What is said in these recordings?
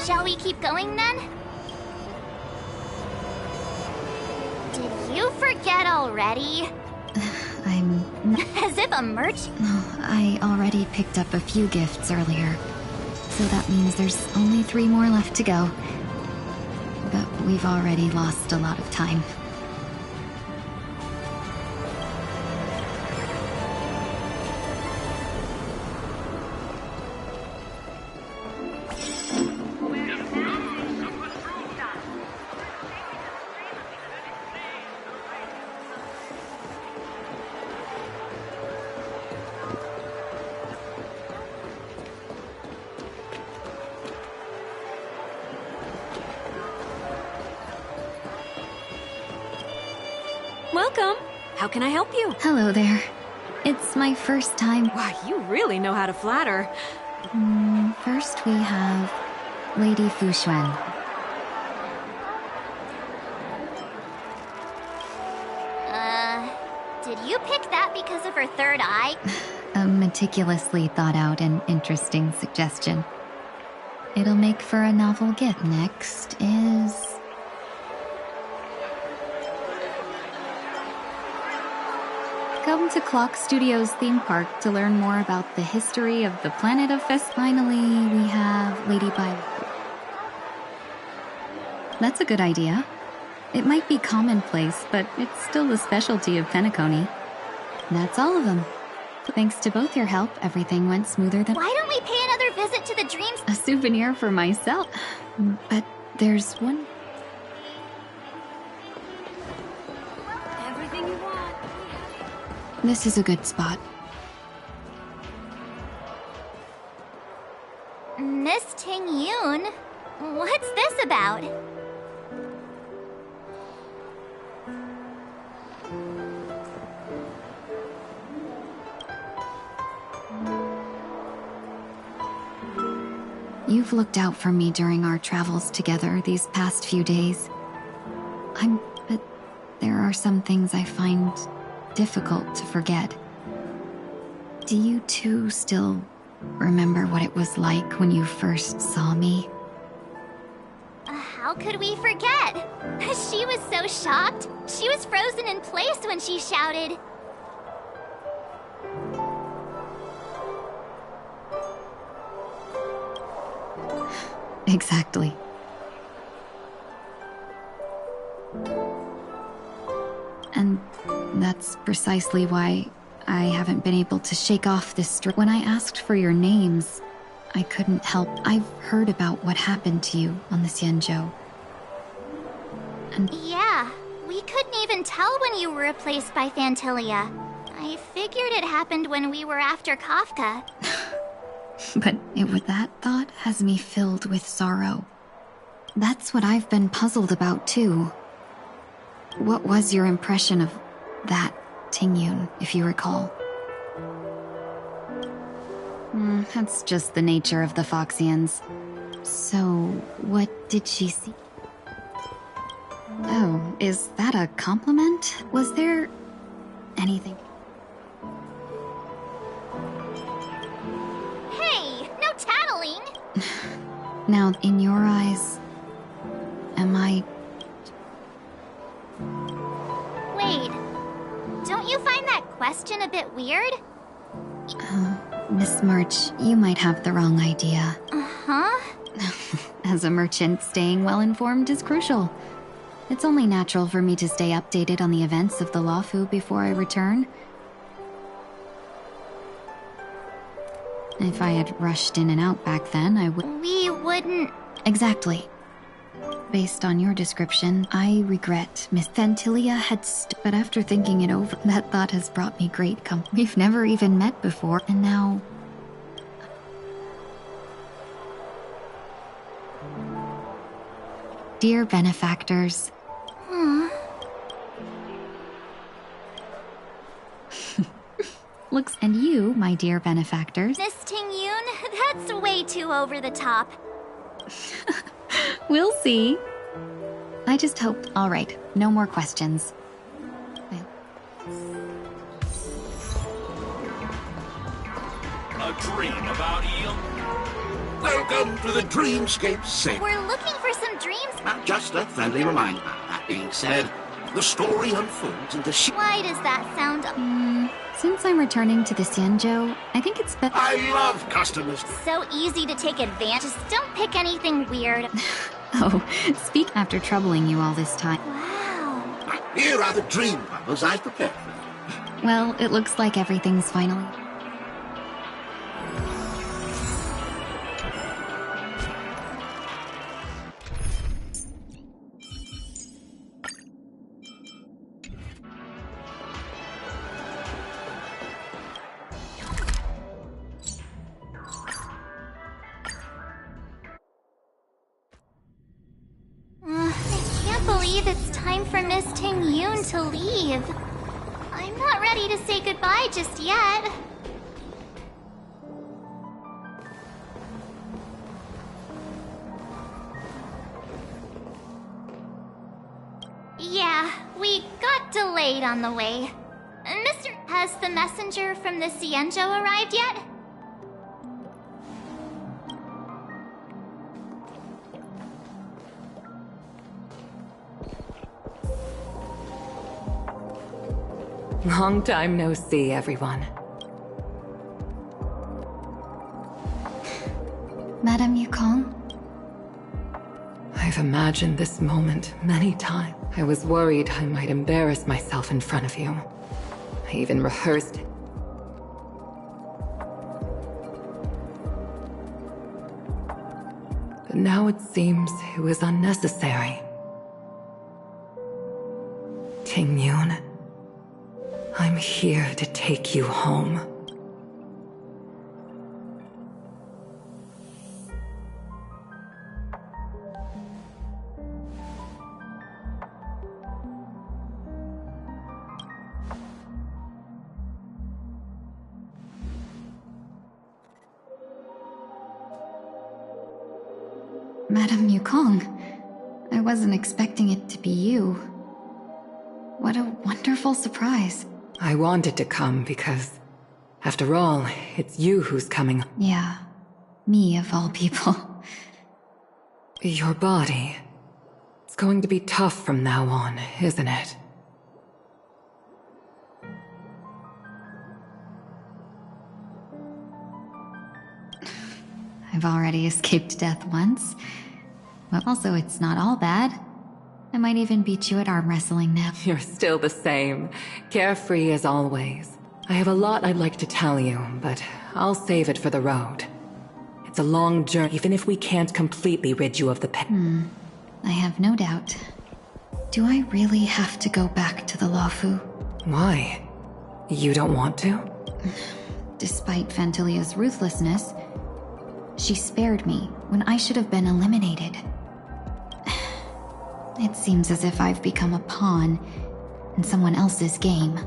Shall we keep going then? Did you forget already? As if a merch? No, I already picked up a few gifts earlier. So that means there's only 3 more left to go. But we've already lost a lot of time. Welcome. How can I help you? Hello there. It's my first time. Wow, you really know how to flatter. First we have Lady Fuxuan. Did you pick that because of her third eye? A meticulously thought out and interesting suggestion. It'll make for a novel gift. Next is... Come to Clock Studios theme park to learn more about the history of the planet of Fest. Finally, we have Lady By. That's a good idea. It might be commonplace, but it's still the specialty of Penacony. That's all of them. Thanks to both your help, everything went smoother than— Why don't we pay another visit to the Dreams? a souvenir for myself. But there's one... Everything you want. This is a good spot. Miss Ting Yoon? What's this about? You've looked out for me during our travels together these past few days. But there are some things I find difficult to forget. Do you too still remember what it was like when you first saw me? How could we forget? She was so shocked. She was frozen in place when she shouted. Exactly. And that's precisely why I haven't been able to shake off this When I asked for your names, I couldn't help. I've heard about what happened to you on the Xianzhou. And Yeah, we couldn't even tell when you were replaced by Fantilia. I figured it happened when we were after Kafka. but that thought has me filled with sorrow. That's what I've been puzzled about too. What was your impression of that Tingyun, if you recall? That's just the nature of the Foxians. So, what did she see? Oh, is that a compliment? Was there anything? Hey, no tattling! Now, in your eyes, am I... Wait, don't you find that question a bit weird? Miss March, you might have the wrong idea. Uh-huh? As a merchant, staying well-informed is crucial. It's only natural for me to stay updated on the events of the Luofu before I return. If I had rushed in and out back then, I would... We wouldn't... Exactly. Based on your description, I regret Miss Fantilia had but after thinking it over, that thought has brought me great comfort. We've never even met before, and now... Dear benefactors... Looks, and you, my dear benefactors... Miss Tingyun, that's way too over the top. We'll see. I just hope... All right, no more questions. A dream about Eel? Welcome to the Dreamscape Sing. We're looking for some dreams. Just a friendly reminder. That being said, the story unfolds in the Why does that sound... Since I'm returning to the Xianzhou, I think it's better... I love customers. So easy to take advantage. Just don't pick anything weird. Oh, speak after troubling you all this time. Wow. Here are the dream bubbles I've prepared for you. Well, it looks like everything's finally... I can't believe it's time for Miss Tingyun to leave. I'm not ready to say goodbye just yet. Yeah, we got delayed on the way. Mr. Has the messenger from the Xianzhou arrived yet? Long time no see, everyone. Madame Yukong? I've imagined this moment many times. I was worried I might embarrass myself in front of you. I even rehearsed it. But now it seems it was unnecessary. Ting Yun, I'm here to take you home. Madame Yukong, I wasn't expecting it to be you. What a wonderful surprise. I wanted to come because, after all, it's you who's coming. Yeah, me of all people. Your body. It's going to be tough from now on, isn't it? I've already escaped death once. But also, it's not all bad. I might even beat you at arm wrestling now. You're still the same, carefree as always. I have a lot I'd like to tell you, but I'll save it for the road. It's a long journey, even if we can't completely rid you of the pain. I have no doubt. Do I really have to go back to the Luofu? Why? You don't want to? Despite Fantilia's ruthlessness, she spared me when I should have been eliminated. It seems as if I've become a pawn in someone else's game.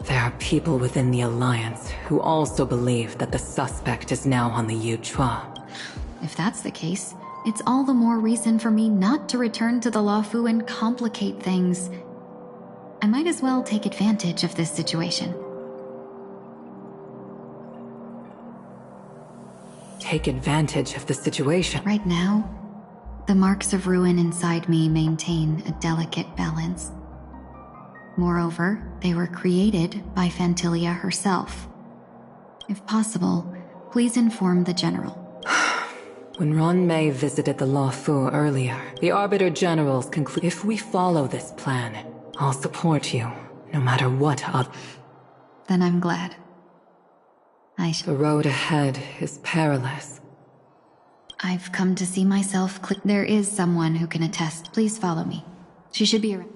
There are people within the Alliance who also believe that the suspect is now on the Yuchua. If that's the case, it's all the more reason for me not to return to the Luofu and complicate things. I might as well take advantage of this situation. Take advantage of the situation. Right now, the marks of ruin inside me maintain a delicate balance. Moreover, they were created by Fantilia herself. If possible, please inform the General. When Ron Mei visited the Luofu earlier, the Arbiter Generals concluded if we follow this plan, I'll support you, no matter what other. Then I'm glad. The road ahead is perilous. I've come to see myself There is someone who can attest. Please follow me. She should be around.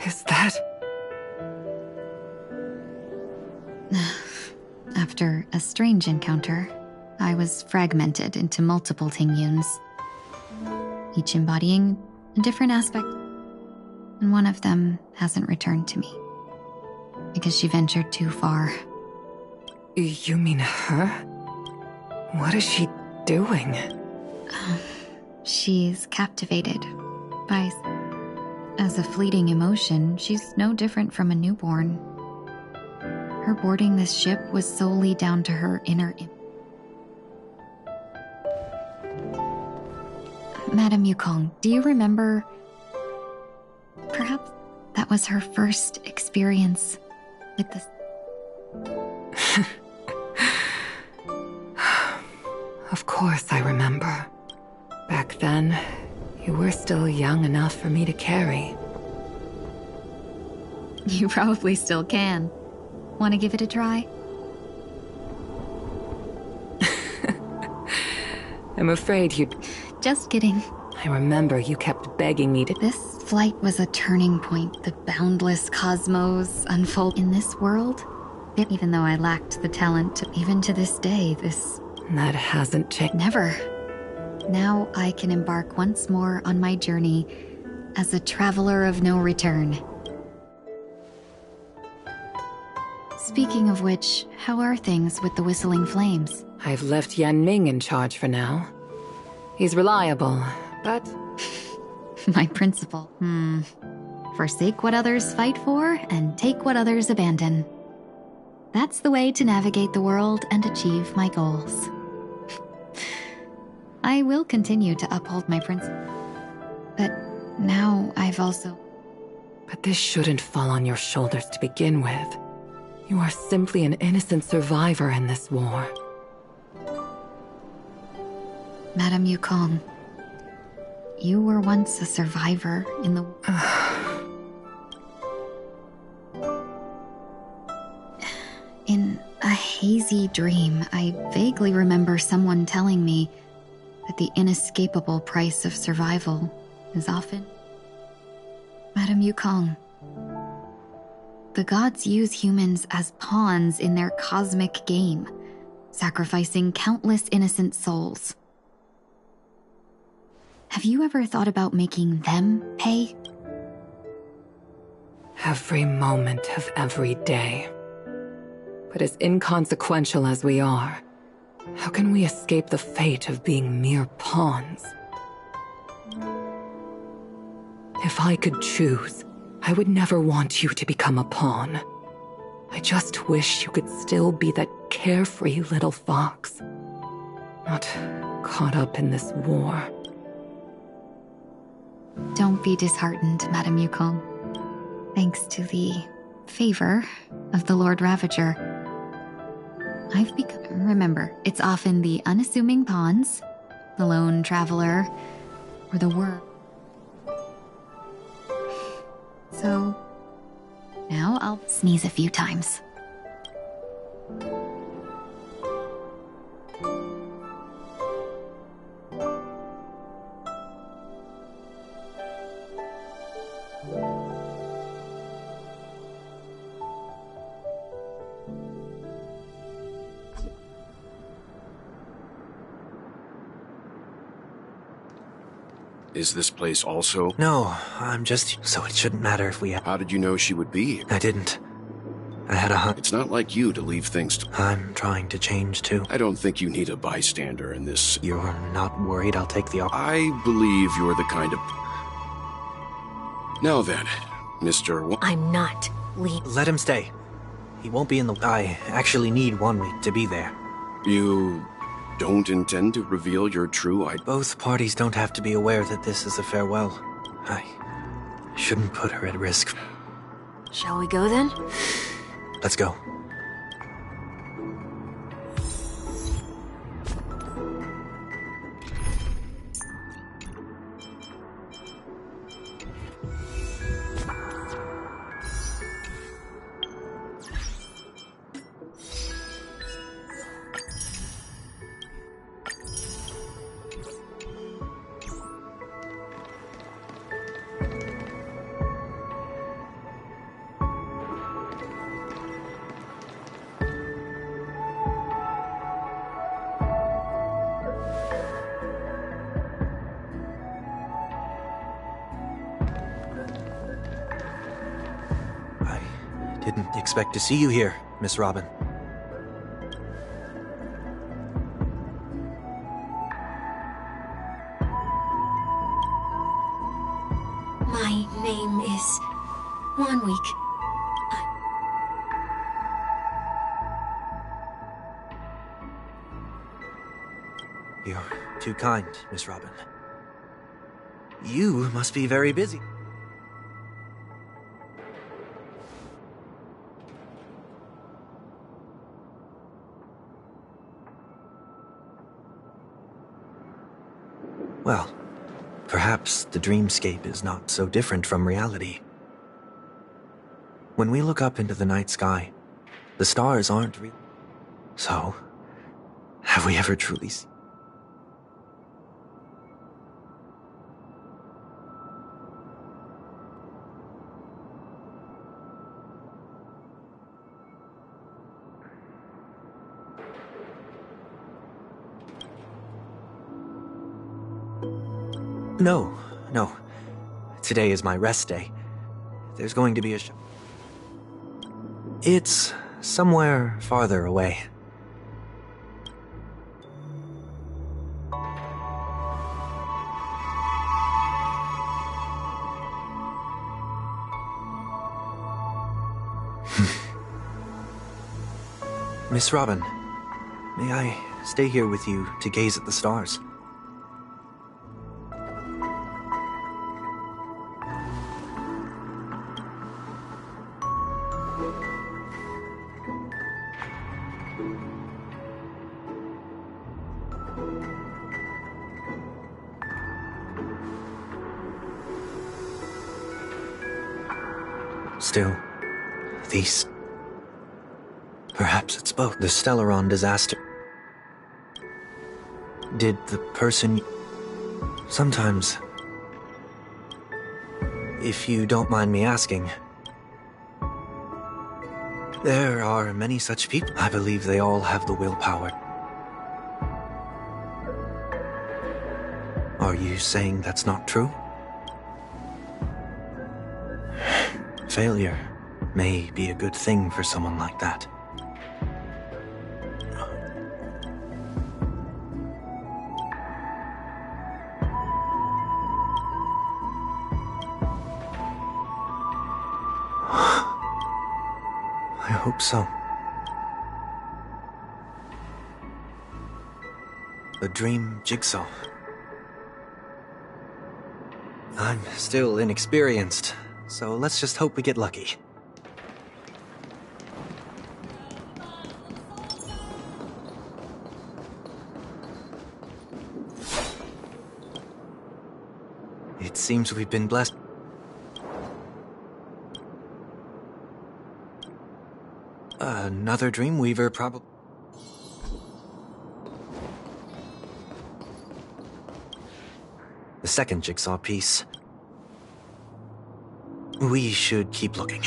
Is that? After a strange encounter, I was fragmented into multiple Tingyuns, each embodying a different aspect, and one of them hasn't returned to me because she ventured too far. You mean her? What is she doing? She's captivated by... As a fleeting emotion, she's no different from a newborn. Her boarding this ship was solely down to her inner... Madame Yukong, do you remember... Perhaps that was her first experience with this... Of course I remember. Back then, you were still young enough for me to carry. You probably still can. Want to give it a try? I'm afraid you'd... Just kidding. I remember you kept begging me to... This flight was a turning point. The boundless cosmos unfold in this world. Even though I lacked the talent, even to this day, this... That hasn't changed. Never. Now I can embark once more on my journey as a traveler of no return. Speaking of which, how are things with the Whistling Flames? I've left Yan Ming in charge for now. He's reliable, but... My principle. Forsake what others fight for, and take what others abandon. That's the way to navigate the world and achieve my goals. I will continue to uphold my principles. But now I've also... But this shouldn't fall on your shoulders to begin with. You are simply an innocent survivor in this war. Madame Yukong, you were once a survivor in the... In a hazy dream, I vaguely remember someone telling me that the inescapable price of survival is often... Madame Yukong, the gods use humans as pawns in their cosmic game, sacrificing countless innocent souls. Have you ever thought about making them pay? Every moment of every day. But as inconsequential as we are, how can we escape the fate of being mere pawns? If I could choose, I would never want you to become a pawn. I just wish you could still be that carefree little fox, not caught up in this war. Don't be disheartened, Madame Yukong. Thanks to the favor of the Lord Ravager, I've become... Remember, it's often the unassuming pawns, the lone traveler, or the worm. So, now I'll sneeze a few times. Is this place also? No, I'm just... So it shouldn't matter if we... How did you know she would be here? I didn't. I had a hunch. It's not like you to leave things to... I'm trying to change, too. I don't think you need a bystander in this... You're not worried I'll take the... I believe you're the kind of... Now then, Mr. I'm not leaving. Let him stay. He won't be in the... I actually need 1 week to be there. You don't intend to reveal your true identity? Both parties don't have to be aware that this is a farewell. I shouldn't put her at risk. Shall we go then? Let's go. Didn't expect to see you here, Miss Robin. My name is 1 week. You're too kind, Miss Robin. You must be very busy. Well, perhaps the dreamscape is not so different from reality. When we look up into the night sky, the stars aren't real. So, have we ever truly seen? No. Today is my rest day. There's going to be a show. It's somewhere farther away. Miss Robin, may I stay here with you to gaze at the stars? Still, these... Perhaps it's both. The Stellaron disaster. Did the person... Sometimes... If you don't mind me asking... There are many such people. I believe they all have the willpower. Are you saying that's not true? Failure may be a good thing for someone like that. I hope so. A dream jigsaw. I'm still inexperienced, so let's just hope we get lucky. It seems we've been blessed. Another Dreamweaver, probably. The second jigsaw piece. We should keep looking.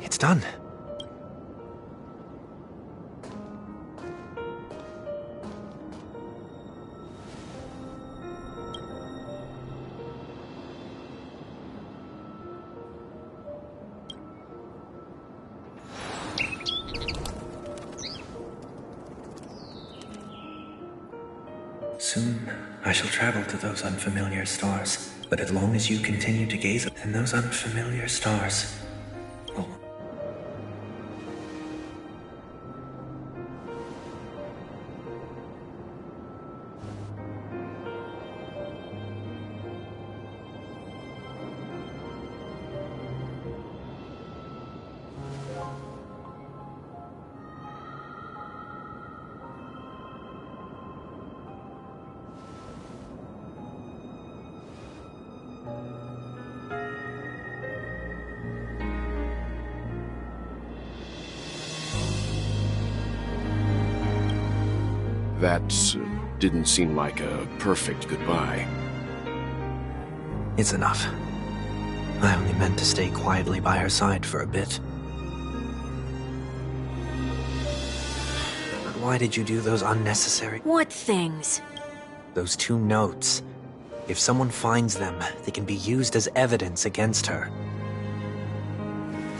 It's done. Soon, I shall travel to those unfamiliar stars. But as long as you continue to gaze at them, those unfamiliar stars will... That didn't seem like a perfect goodbye. It's enough. I only meant to stay quietly by her side for a bit. But why did you do those unnecessary... What things? Those 2 notes. If someone finds them, they can be used as evidence against her.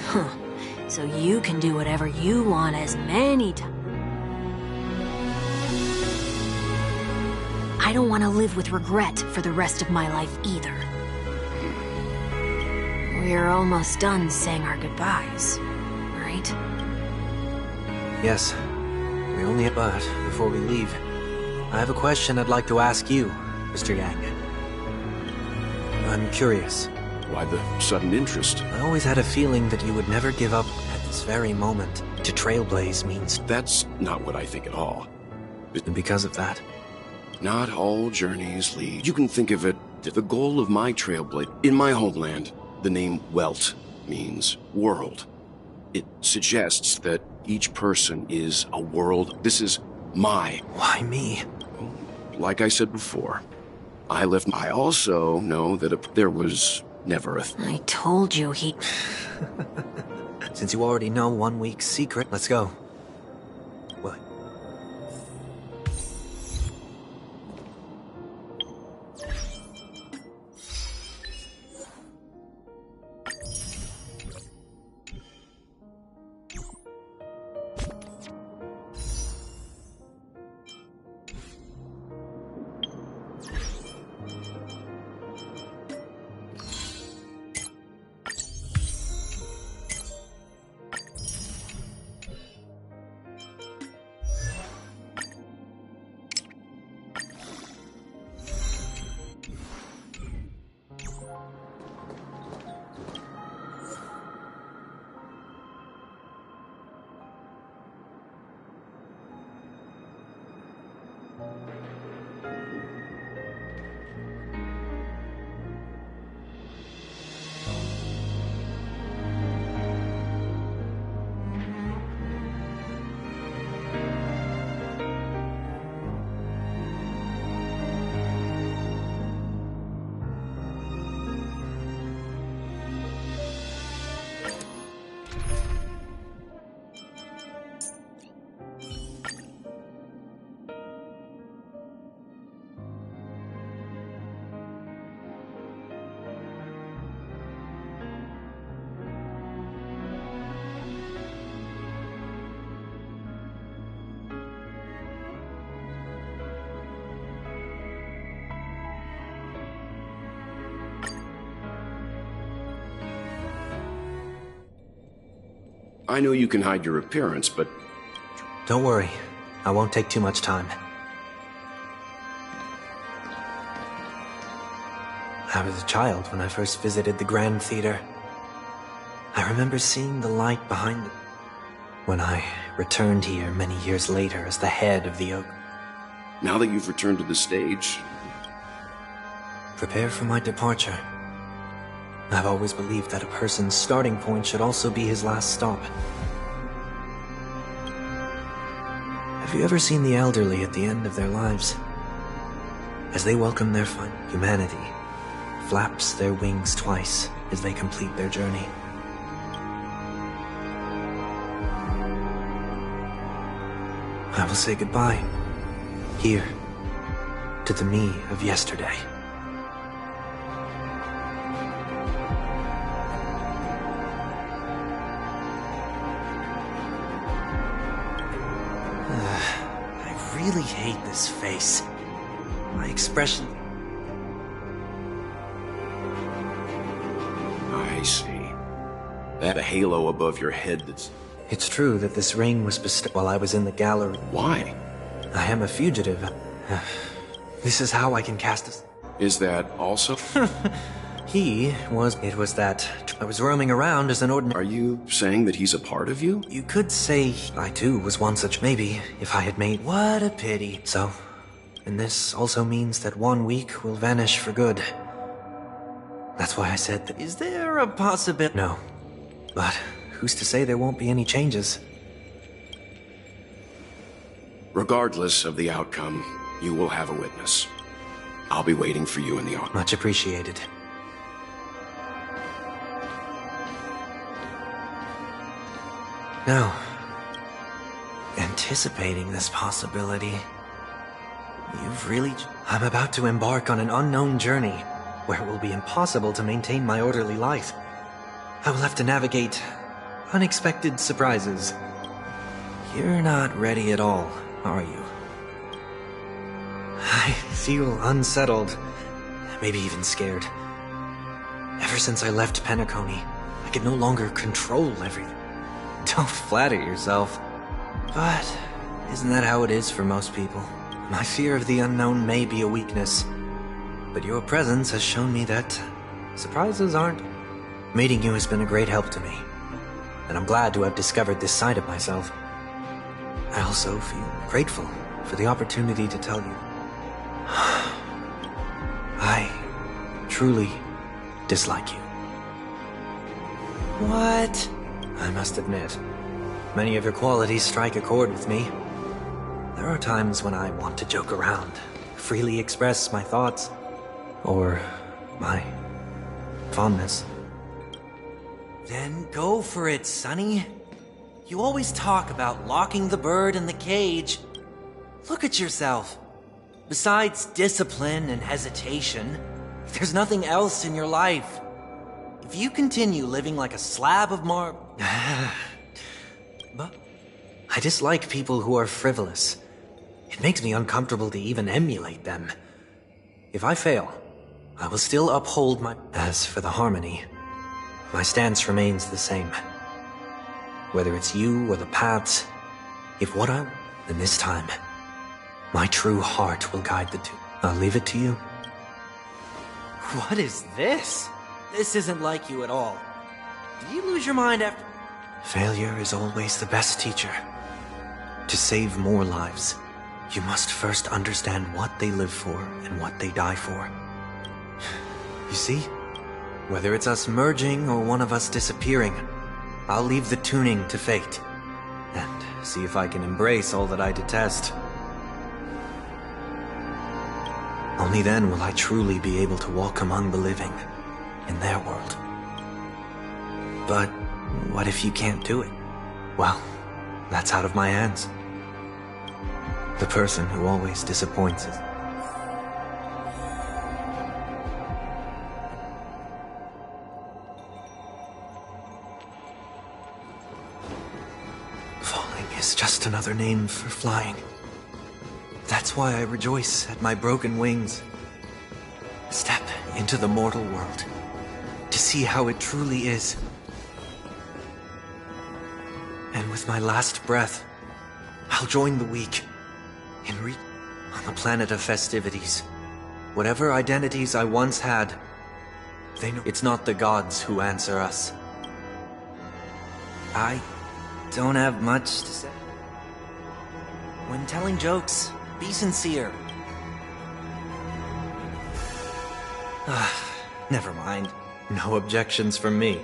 Huh. So you can do whatever you want as many times. I don't want to live with regret for the rest of my life either. We're almost done saying our goodbyes, right? Yes. We only have but before we leave. I have a question I'd like to ask you, Mr. Yang. I'm curious. Why the sudden interest? I always had a feeling that you would never give up at this very moment. To trailblaze means... That's not what I think at all. And because of that, Not all journeys lead. You can think of it that the goal of my trailblade in my homeland, the name Welt means world. It suggests that each person is a world. This is my. why me? Like I said before, I left. I also know that there was never a. I told you he... Since you already know 1 week's secret, let's go. What? I know you can hide your appearance, but Don't worry. I won't take too much time. I was a child when I first visited the Grand Theater. I remember seeing the light behind it. When I returned here many years later as the head of the Oak. now that you've returned to the stage, Prepare for my departure. I've always believed that a person's starting point should also be his last stop. Have you ever seen the elderly at the end of their lives? As they welcome their humanity, flaps their wings twice as they complete their journey. I will say goodbye, here, to the me of yesterday. I really hate this face. My expression... I see. That halo above your head that's... It's true that this ring was bestowed while I was in the gallery. Why? I am a fugitive. This is how I can cast a... Is that also... It was that I was roaming around as an ordinary... Are you saying that he's a part of you? You could say I too was one such. Maybe if I had made... What a pity. So, and this also means that 1 week will vanish for good. That's why I said that. Is there a possibility? No. But who's to say there won't be any changes? Regardless of the outcome, you will have a witness. I'll be waiting for you in the audience. Much appreciated. Now, anticipating this possibility, I'm about to embark on an unknown journey where it will be impossible to maintain my orderly life. I will have to navigate unexpected surprises. You're not ready at all, are you? I feel unsettled, maybe even scared. Ever since I left Penacony, I could no longer control everything. Don't flatter yourself. But isn't that how it is for most people? My fear of the unknown may be a weakness, but your presence has shown me that surprises aren't. Meeting you has been a great help to me, and I'm glad to have discovered this side of myself. I also feel grateful for the opportunity to tell you. I truly dislike you. What? I must admit, many of your qualities strike a chord with me. There are times when I want to joke around, freely express my thoughts, or my fondness. Then go for it, Sonny. You always talk about locking the bird in the cage. Look at yourself. Besides discipline and hesitation, there's nothing else in your life. If you continue living like a slab of But I dislike people who are frivolous. It makes me uncomfortable to even emulate them. If I fail, I will still uphold my... As for the harmony, my stance remains the same. Whether it's you or the paths, if what I... then this time, my true heart will guide the two. I'll leave it to you. What is this? This isn't like you at all. Did you lose your mind after... Failure is always the best teacher. To save more lives, you must first understand what they live for and what they die for. You see? Whether it's us merging or one of us disappearing, I'll leave the tuning to fate, and see if I can embrace all that I detest. Only then will I truly be able to walk among the living, in their world. But what if you can't do it? Well, that's out of my hands. The person who always disappoints is... Falling is just another name for flying. That's why I rejoice at my broken wings. Step into the mortal world, to see how it truly is. And with my last breath, I'll join the weak on the planet of festivities. Whatever identities I once had, they know it's not the gods who answer us. I don't have much to say. When telling jokes, be sincere. Never mind. No objections from me.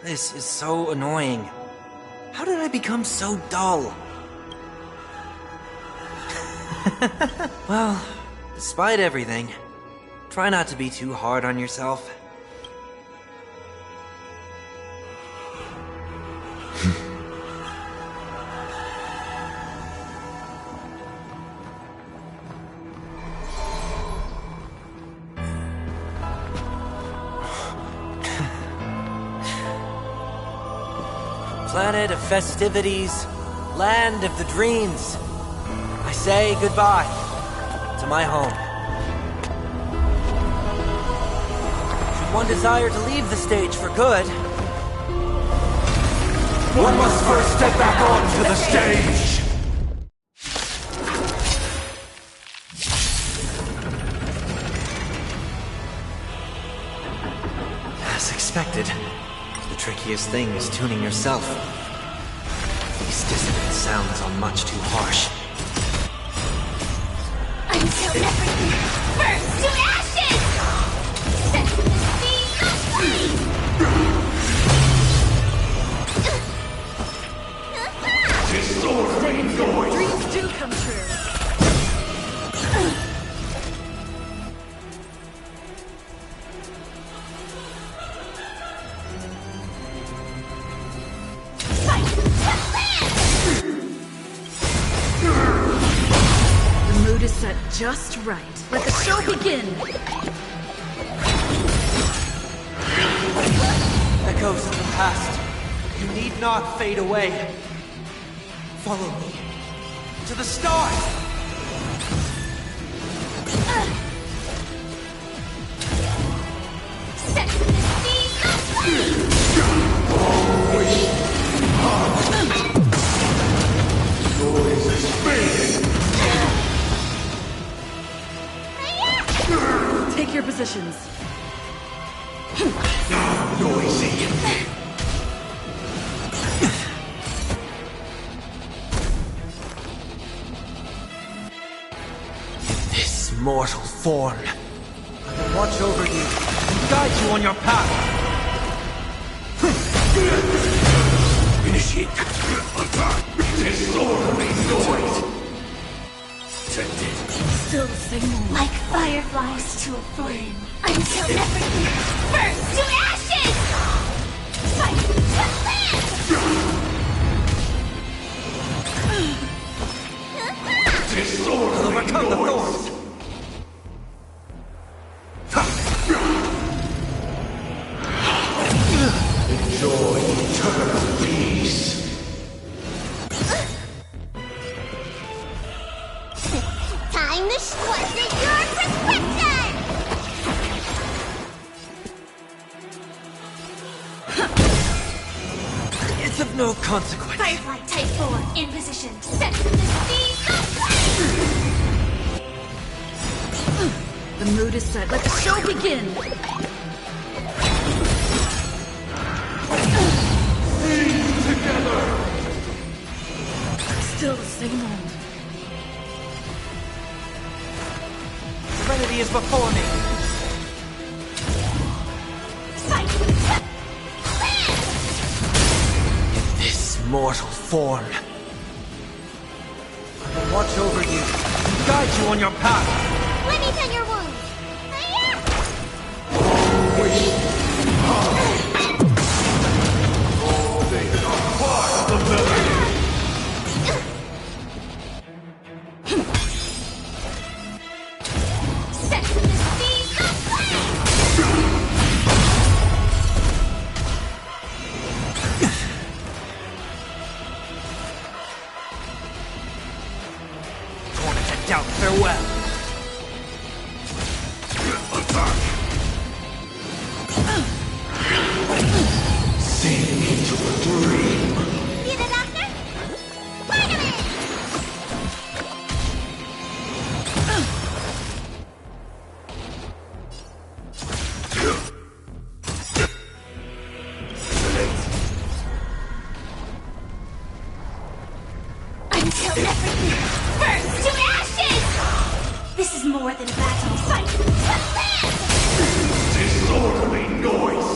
This is so annoying. How did I become so dull? Well, despite everything, try not to be too hard on yourself. Planet of festivities, land of the dreams. I say goodbye to my home. Should one desire to leave the stage for good, one must first step back onto the stage! As expected, the trickiest thing is tuning yourself. These dissonant sounds are much too harsh. Until everything burns to ashes! Set me aflame! This sword dreams going! Dreams do come true. The mood is set just right. Let the show begin! Echoes of the past, you need not fade away. Follow me to the stars! Take your positions. Noisy. This mortal form. I will watch over you and guide you on your path. Initiate. Attack. Disorderly noise. Protected. Still the same. Like fireflies to a flame, until everything burns to ashes! Fight to live! Disorderly Overcome the noise. thorns. Enjoy eternal peace. Time to schwartz at your prescription! It's of no consequence. Firefly Type 4 in position. Set to the speed of light! The mood is set. Let the show begin. Together. Still the same old. Serenity is before me. Fight! This mortal form. I will watch over you and guide you on your path. Let me tend your wounds! The melody. Set to the speed of light! Torn to doubt, farewell. Attack. Sink into a dream. See the doctor? Vitamin! Until everything burns to ashes! This is more than a battle. Fight to live! Disorderly noise.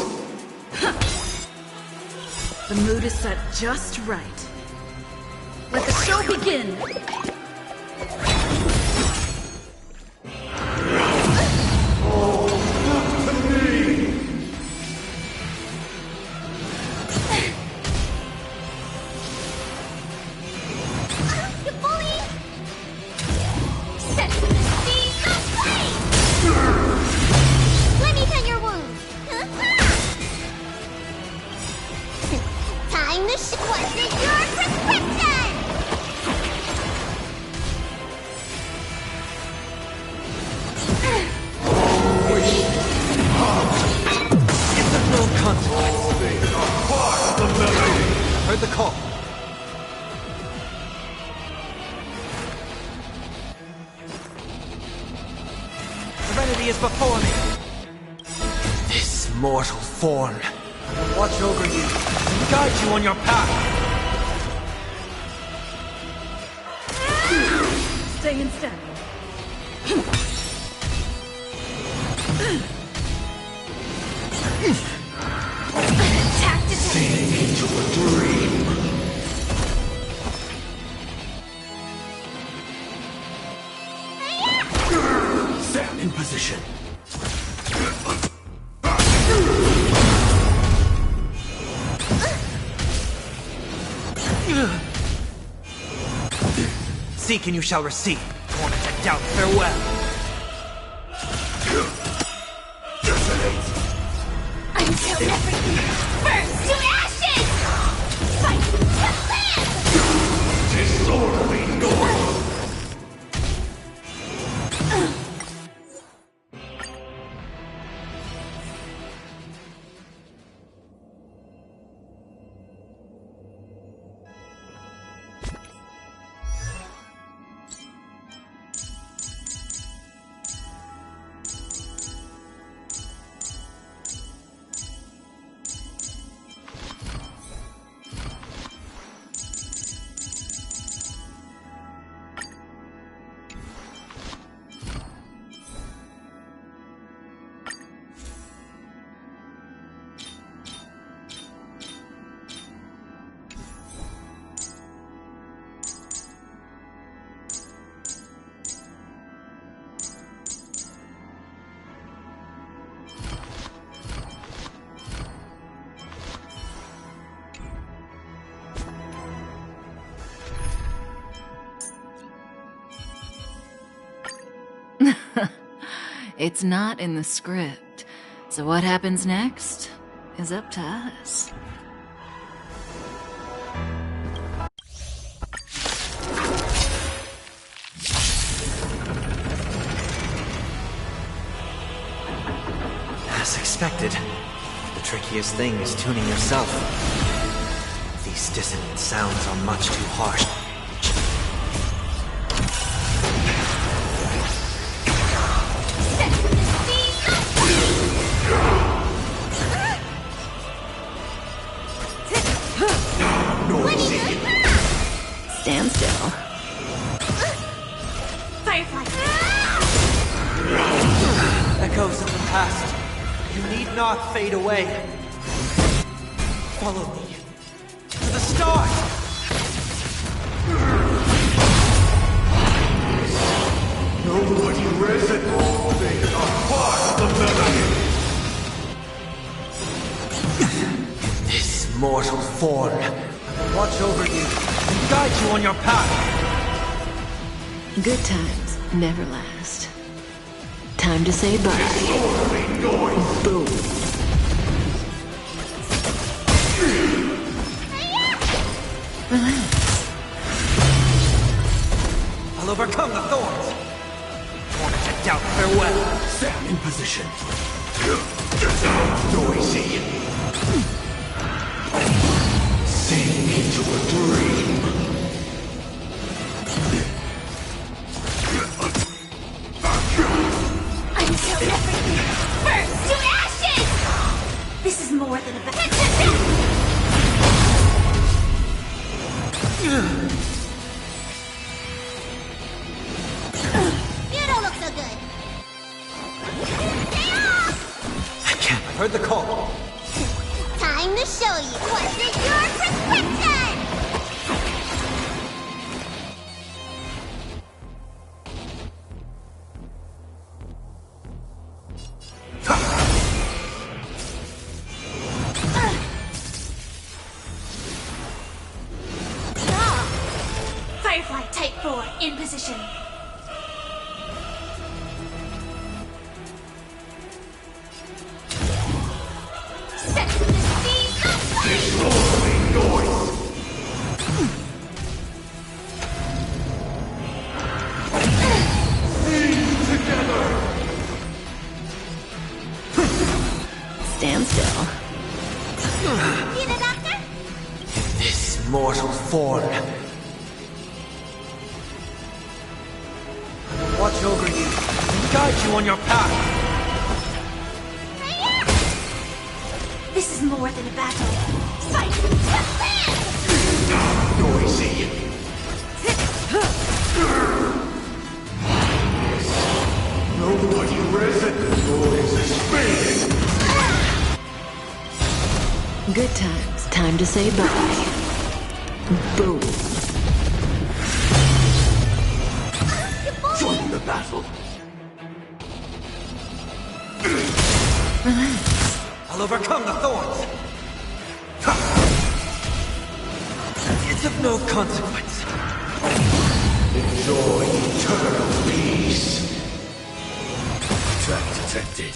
The mood is set just right. Let the show begin. You bully! Set to the speed of light! Let me tend your wounds! Time to schwartz at your prescription! It's of no consequence. The melody. Heard the call. Serenity is before me. This mortal form. I will watch over you and guide you on your path. Stay in step. Attack detected! Sink into a dream. Stand in position. Seek and you shall receive. Torn to doubt, farewell. Detonate. Until everything burns to ashes! Fight to live! Disorderly noise. It's not in the script. So what happens next is up to us. As expected, the trickiest thing is tuning yourself. These dissonant sounds are much too harsh. Stand still. Firefly! Echoes of the past. You need not fade away. Follow me. To the stars! Nobody risen. They are part of the melody. This mortal form, I will watch over you and guide you on your path. Good times never last. Time to say bye. Boom. Relax. I'll overcome the thorns. Torn to doubt farewell. Stand in position. Noisy. Sink into a dream. Until everything burns to ashes! This is more than a You don't look so good. Stay off! I can't. I've heard the call. Time to show you what's in your prescription! Firefly Type 4 in position. Set the speed of Stand still. See the doctor? This mortal form. I will watch over you and guide you on your path. This is more than a battle. Fight to live! Noisy. Nobody risen. Noise is fading. Good times. Time to say bye. Boom. Join the battle. Relax. I'll overcome the thorns. Ha! It's of no consequence. Enjoy eternal peace. Trap detected.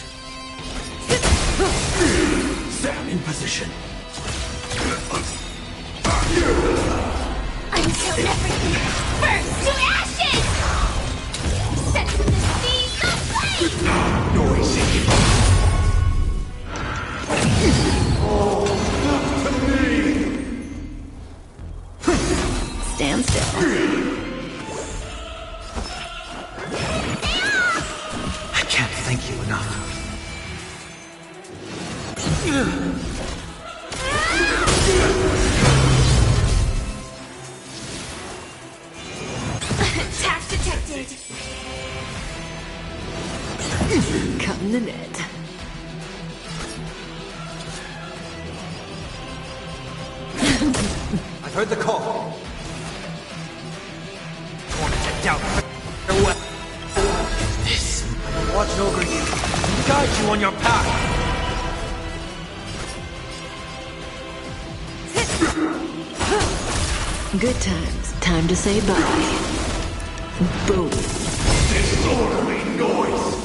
Stand in position. Until everything burns to ashes! Set the speed of flame! Noisy. Stand still. I can't thank you enough. Attack detected! Cut in the net. I've heard the call. Torn to doubt farewell. This, I will watch over you and guide you on your path. Good times. Time to say bye. Boom. Disorderly noise.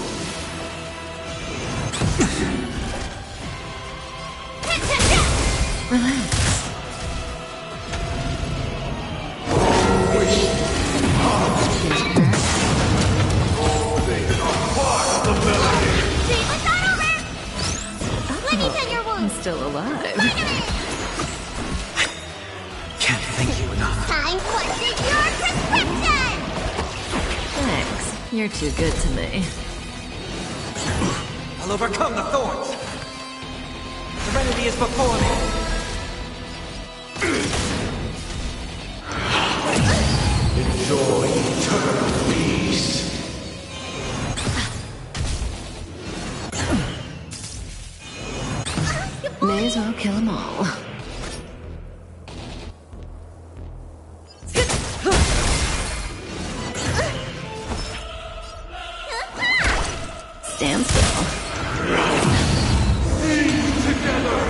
Relax. What's that over? Let me tend your I'm wounds. still alive. Can't thank you enough. Time to take your prescription! Thanks. You're too good to me. I'll overcome the thorns. The remedy is before me. Enjoy eternal peace. May as well kill them all. Stand still. Together.